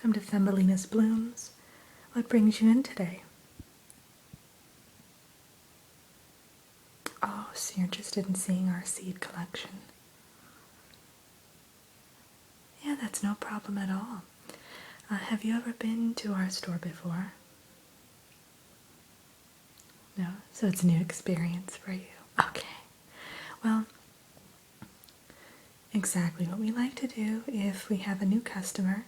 welcome to Thumbelina's Blooms. What brings you in today? Oh, so you're interested in seeing our seed collection. Yeah, that's no problem at all. Have you ever been to our store before? No? So it's a new experience for you. Okay. Well, exactly what we like to do if we have a new customer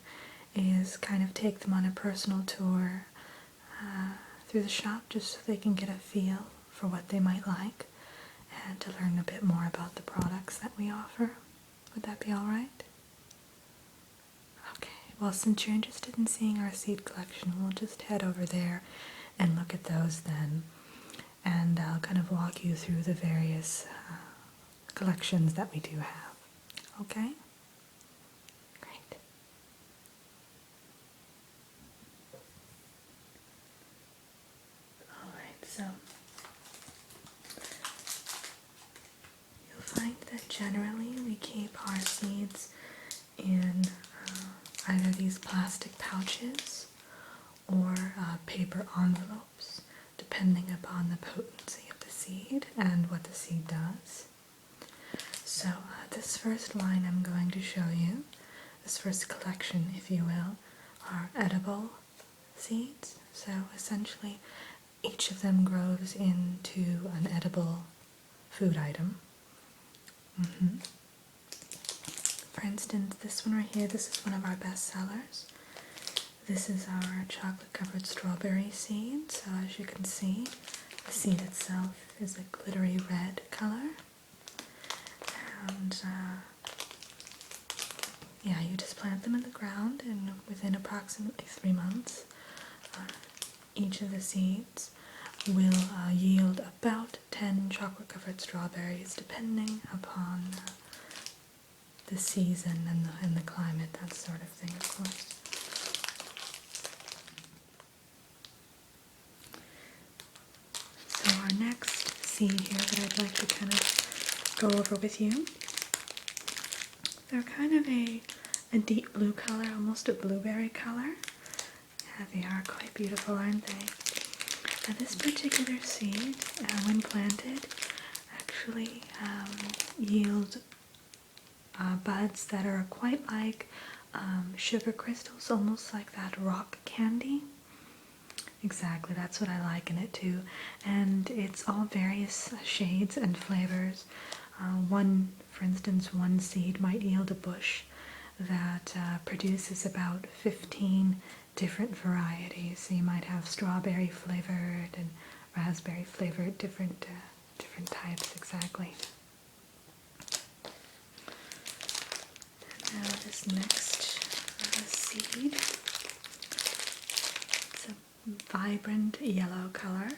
is kind of take them on a personal tour through the shop just so they can get a feel for what they might like and to learn a bit more about the products that we offer. Would that be alright? Okay, well, since you're interested in seeing our seed collection, we'll just head over there and look at those then, and I'll kind of walk you through the various collections that we do have. Okay? Great. Alright, so you'll find that generally we keep our seeds in either these plastic pouches or paper envelopes, depending upon the potency of the seed and what the seed does. So this first line I'm going to show you, this first collection, if you will, are edible seeds. So essentially each of them grows into an edible food item. For instance, this one right here, this is one of our best sellers. This is our chocolate covered strawberry seed. So as you can see, the seed itself is a glittery red color. And yeah, you just plant them in the ground, and within approximately 3 months, each of the seeds will yield about 10 chocolate covered strawberries, depending upon the season and the climate, that sort of thing, of course. So our next seed here that I'd like to kind of go over with you, they're kind of a deep blue color, almost a blueberry color. Yeah, they are quite beautiful, aren't they? Now this particular seed, when planted, actually yield buds that are quite like sugar crystals, almost like that rock candy. Exactly, that's what I liken it to. And it's all various shades and flavors. For instance, one seed might yield a bush that produces about 15 different varieties. So you might have strawberry flavored and raspberry flavored, different types, exactly. Now this next seed, it's a vibrant yellow color,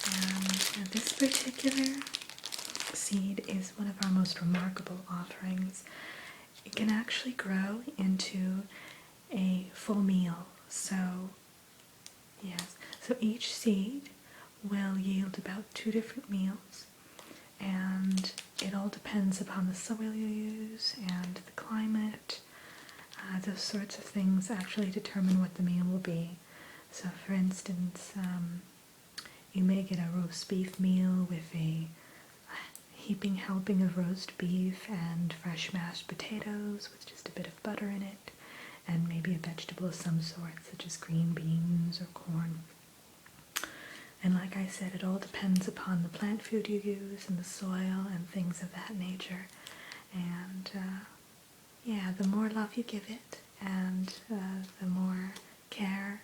and this particular seed is one of our most remarkable offerings. It can actually grow into a full meal. So yes, so each seed will yield about 2 different meals, and it all depends upon the soil you use and the climate. Those sorts of things actually determine what the meal will be. So for instance, you may get a roast beef meal with a heaping helping of roast beef and fresh mashed potatoes with just a bit of butter in it, and maybe a vegetable of some sort, such as green beans or corn. And like I said, it all depends upon the plant food you use and the soil and things of that nature. And yeah, the more love you give it and the more care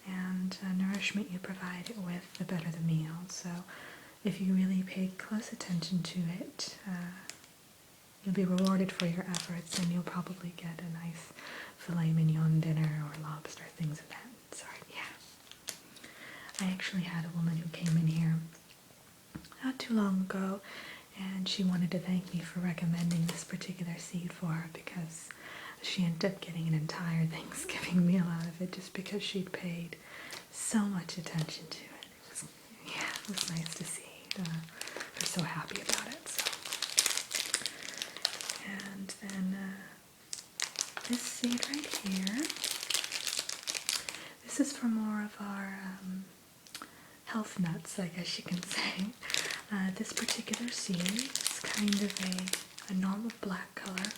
and nourishment you provide it with, the better the meal. So if you really pay close attention to it, you'll be rewarded for your efforts, and you'll probably get a nice filet mignon dinner or lobster, things of that sort. Yeah. I actually had a woman who came in here not too long ago, and she wanted to thank me for recommending this particular seed for her because she ended up getting an entire Thanksgiving meal out of it just because she'd paid so much attention to it. It was nice to see. We're so happy about it. So. And then this seed right here, this is for more of our health nuts, I guess you can say. This particular seed is kind of a normal black color.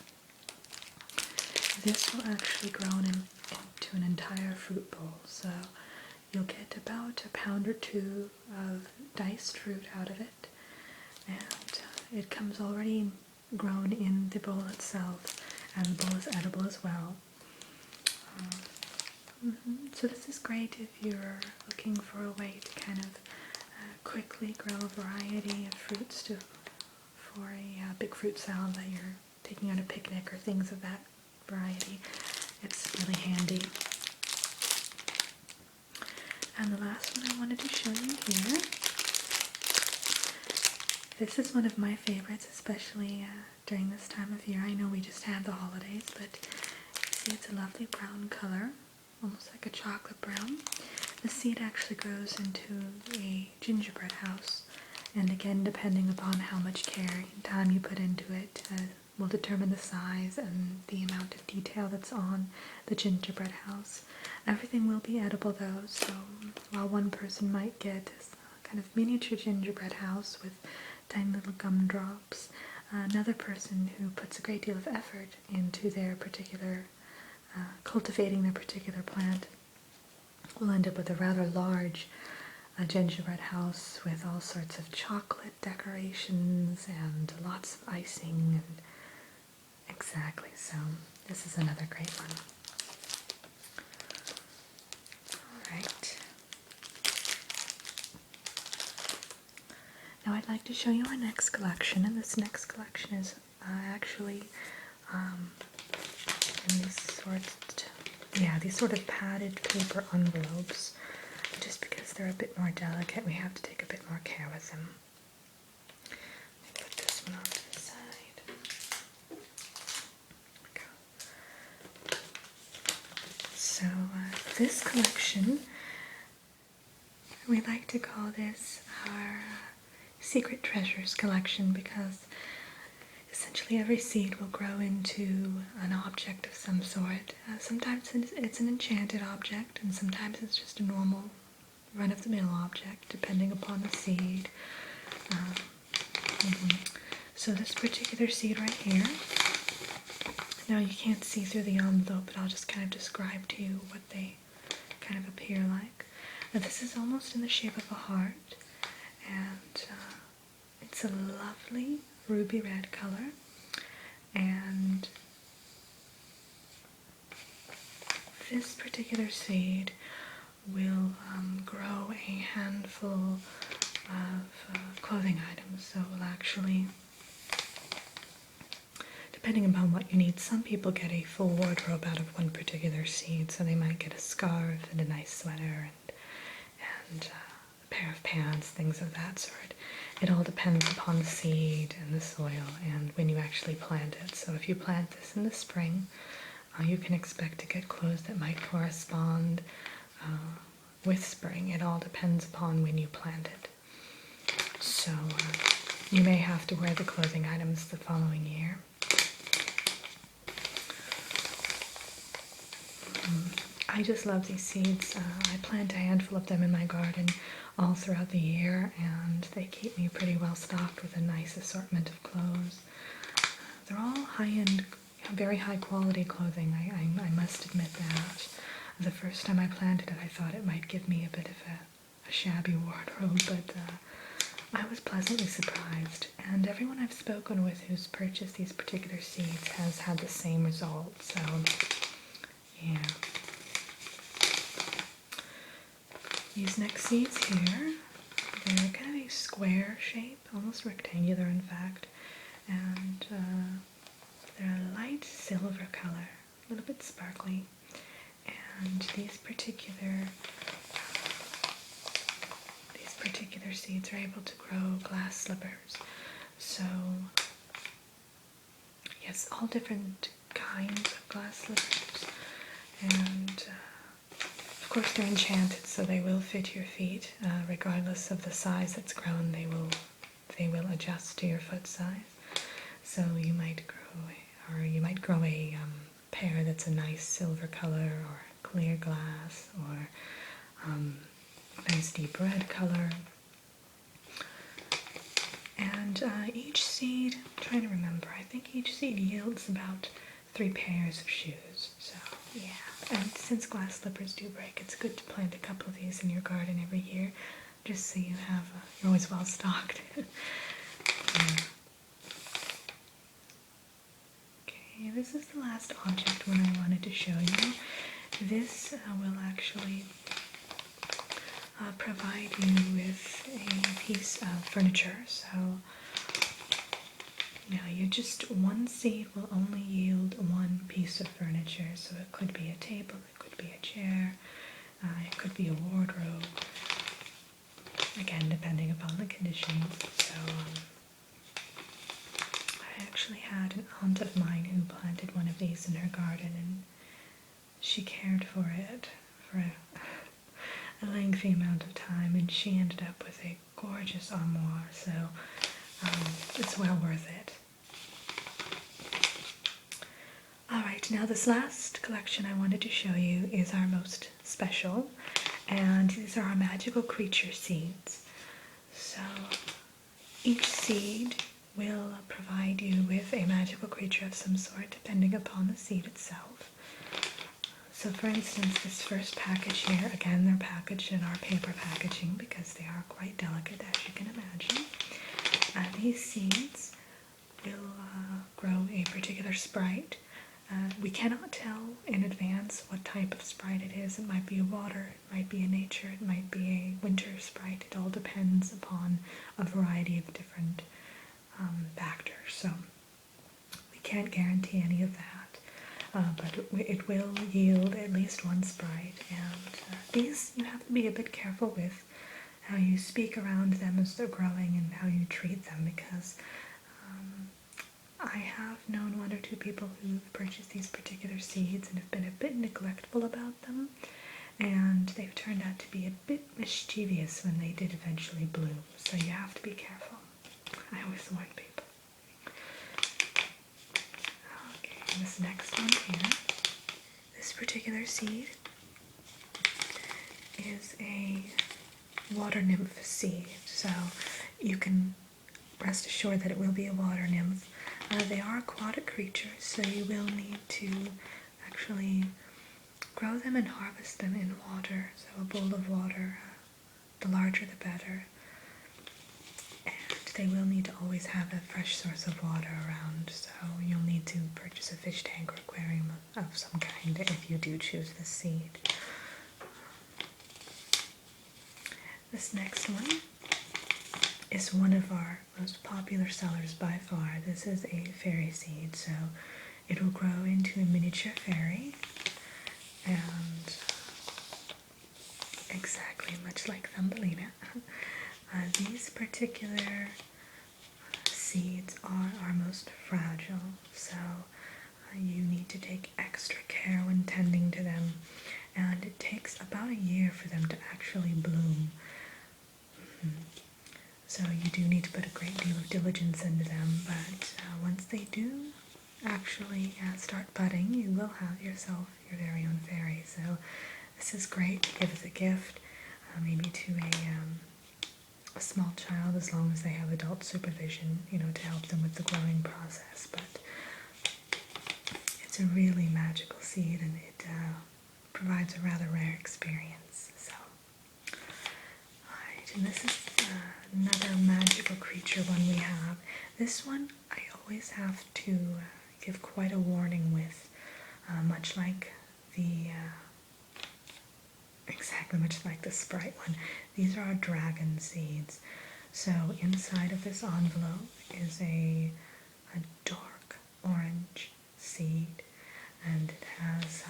This will actually grow into an entire fruit bowl, so you'll get about a pound or two of diced fruit out of it, and it comes already grown in the bowl itself, and the bowl is edible as well. So this is great if you're looking for a way to kind of quickly grow a variety of fruits for a big fruit salad that you're taking on a picnic or things of that variety. It's really handy. And the last one I wanted to show you here, this is one of my favorites, especially during this time of year. I know we just had the holidays, but you see it's a lovely brown color, almost like a chocolate brown. The seed actually grows into a gingerbread house, and again, depending upon how much care and time you put into it, will determine the size and the amount of detail that's on the gingerbread house. Everything will be edible though, so while one person might get a kind of miniature gingerbread house with tiny little gumdrops, another person who puts a great deal of effort into their particular cultivating their particular plant will end up with a rather large gingerbread house with all sorts of chocolate decorations and lots of icing. And exactly, so this is another great one. Alright. Now I'd like to show you our next collection, and this next collection is actually in these sort of padded paper envelopes. Just because they're a bit more delicate, we have to take a bit more care with them. Let me put this one off to the side. There we go. So this collection, we like to call this our Secret Treasures collection, because essentially every seed will grow into an object of some sort. Sometimes it's an enchanted object, and sometimes it's just a normal run-of-the-mill object, depending upon the seed. So this particular seed right here, now you can't see through the envelope, but I'll just kind of describe to you what they kind of appear like. Now this is almost in the shape of a heart, and it's a lovely ruby red color, and this particular seed will grow a handful of clothing items. So it will actually, depending upon what you need, some people get a full wardrobe out of one particular seed, so they might get a scarf and a nice sweater and a pair of pants, things of that sort. It all depends upon the seed and the soil and when you actually plant it. So if you plant this in the spring, you can expect to get clothes that might correspond with spring. It all depends upon when you plant it. So you may have to wear the clothing items the following year. I just love these seeds. I plant a handful of them in my garden all throughout the year, and they keep me pretty well stocked with a nice assortment of clothes. They're all high-end, very high-quality clothing, I must admit that. The first time I planted it, I thought it might give me a bit of a shabby wardrobe, but I was pleasantly surprised, and everyone I've spoken with who's purchased these particular seeds has had the same result, so yeah. These next seeds here, they're kind of a square shape, almost rectangular in fact, and they're a light silver color, a little bit sparkly, and these particular seeds are able to grow glass slippers. So yes, all different kinds of glass slippers, and of course they're enchanted, so they will fit your feet regardless of the size that's grown. They will adjust to your foot size. So you might grow a pear that's a nice silver color or clear glass or a nice deep red color. And each seed, I'm trying to remember, I think each seed yields about 3 pairs of shoes. So yeah, and since glass slippers do break, it's good to plant a couple of these in your garden every year, just so you have, you're always well stocked. Yeah. Okay, this is the last object one I wanted to show you. This will actually provide you with a piece of furniture. So now one seed will only yield one piece of furniture. So it could be a table, it could be a chair, it could be a wardrobe. Again, depending upon the conditions. So I actually had an aunt of mine who planted one of these in her garden, and she cared for it for a lengthy amount of time, and she ended up with a gorgeous armoire, so it's well worth it. Alright, now this last collection I wanted to show you is our most special, and these are our magical creature seeds. So each seed will provide you with a magical creature of some sort, depending upon the seed itself. So for instance, this first package here, again they're packaged in our paper packaging because they are quite delicate, as you can imagine. These seeds will grow a particular sprite. We cannot tell in advance what type of sprite it is. It might be a water, it might be a nature, it might be a winter sprite. It all depends upon a variety of different factors. So we can't guarantee any of that. But it will yield at least one sprite, and these you have to be a bit careful with how you speak around them as they're growing and how you treat them, because I have known 1 or 2 people who've purchased these particular seeds and have been a bit neglectful about them, and they've turned out to be a bit mischievous when they did eventually bloom, so you have to be careful. I always warn people. Okay, this next one here, this particular seed is a water nymph seed, so you can rest assured that it will be a water nymph. They are aquatic creatures, so you will need to actually grow them and harvest them in water. So a bowl of water, the larger the better. And they will need to always have a fresh source of water around, so you'll need to purchase a fish tank or aquarium of some kind if you do choose this seed. This next one is one of our most popular sellers by far. This is a fairy seed, so it will grow into a miniature fairy, and exactly much like Thumbelina. These particular seeds are our most fragile, so you need to take extra care when tending to them, and it takes about a year for them to actually bloom. So you do need to put a great deal of diligence into them, but once they do actually start budding, you will have yourself your very own fairy. So this is great to give as a gift, maybe to a small child, as long as they have adult supervision, to help them with the growing process. But it's a really magical seed, and it provides a rather rare experience. So, alright, and this is another magical creature one we have. This one I always have to give quite a warning with, much like the sprite one. These are our dragon seeds. So inside of this envelope is a dark orange seed, and it has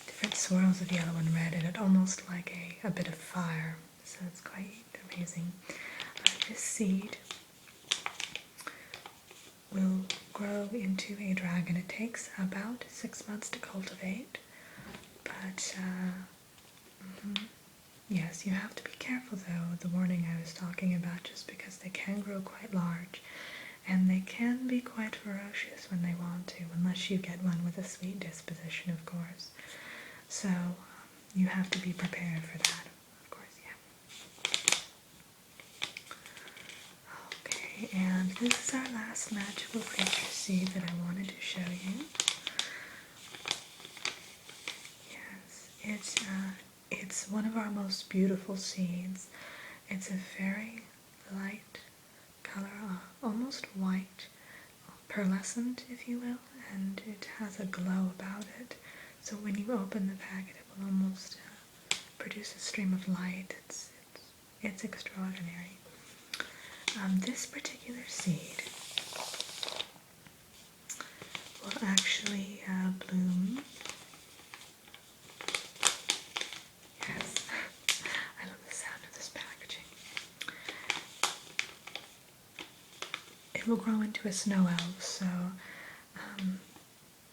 different swirls of yellow and red in it, almost like a bit of fire. So it's quite amazing. This seed will grow into a dragon. It takes about 6 months to cultivate, but yes, you have to be careful though, the warning I was talking about, just because they can grow quite large, and they can be quite ferocious when they want to, unless you get one with a sweet disposition, of course. So you have to be prepared for that, of course, yeah. Okay, and this is our last magical creature seed that I wanted to show you. Yes, it's one of our most beautiful seeds. It's a very light color, almost white, pearlescent, if you will, and it has a glow about it. So when you open the packet, it will almost produce a stream of light. It's extraordinary. This particular seed will actually bloom. Yes, I love the sound of this packaging. It will grow into a snow elf, so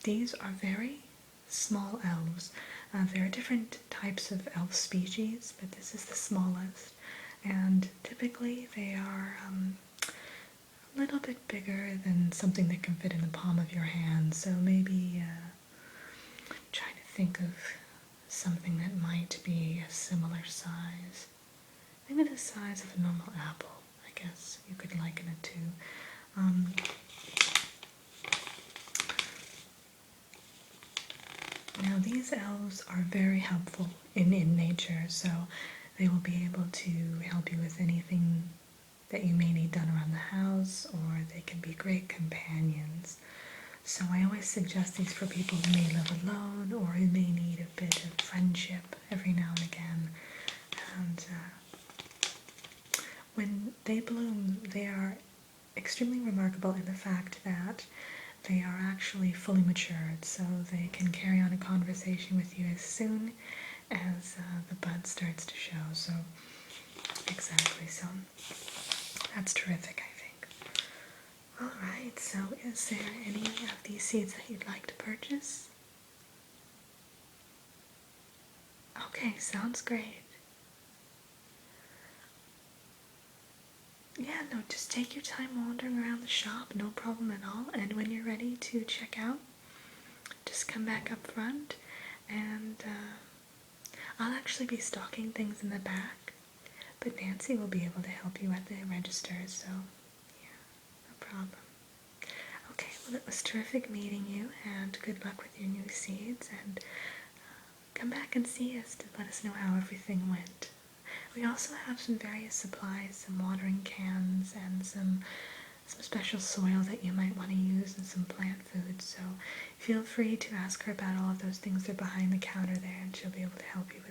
these are very small elves. There are different types of elf species, but this is the smallest. And typically they are a little bit bigger than something that can fit in the palm of your hand. So maybe trying to think of something that might be a similar size. Maybe the size of a normal apple, I guess you could liken it to. Now these elves are very helpful in nature, so they will be able to help you with anything that you may need done around the house, or they can be great companions. So I always suggest these for people who may live alone or who may need a bit of friendship every now and again. And when they bloom, they are extremely remarkable in the fact that they are actually fully matured, so they can carry on a conversation with you as soon as the bud starts to show. So, exactly, so that's terrific, I think. Alright, so is there any of these seeds that you'd like to purchase? Okay, sounds great. Yeah, no, just take your time wandering around the shop, no problem at all. And when you're ready to check out, just come back up front, and I'll actually be stocking things in the back, but Nancy will be able to help you at the register, so yeah, no problem. Okay, well, it was terrific meeting you, and good luck with your new seeds, and come back and see us to let us know how everything went. We also have some various supplies, some watering cans, and some special soil that you might want to use, and some plant food, so feel free to ask her about all of those things. They're behind the counter there, and she'll be able to help you with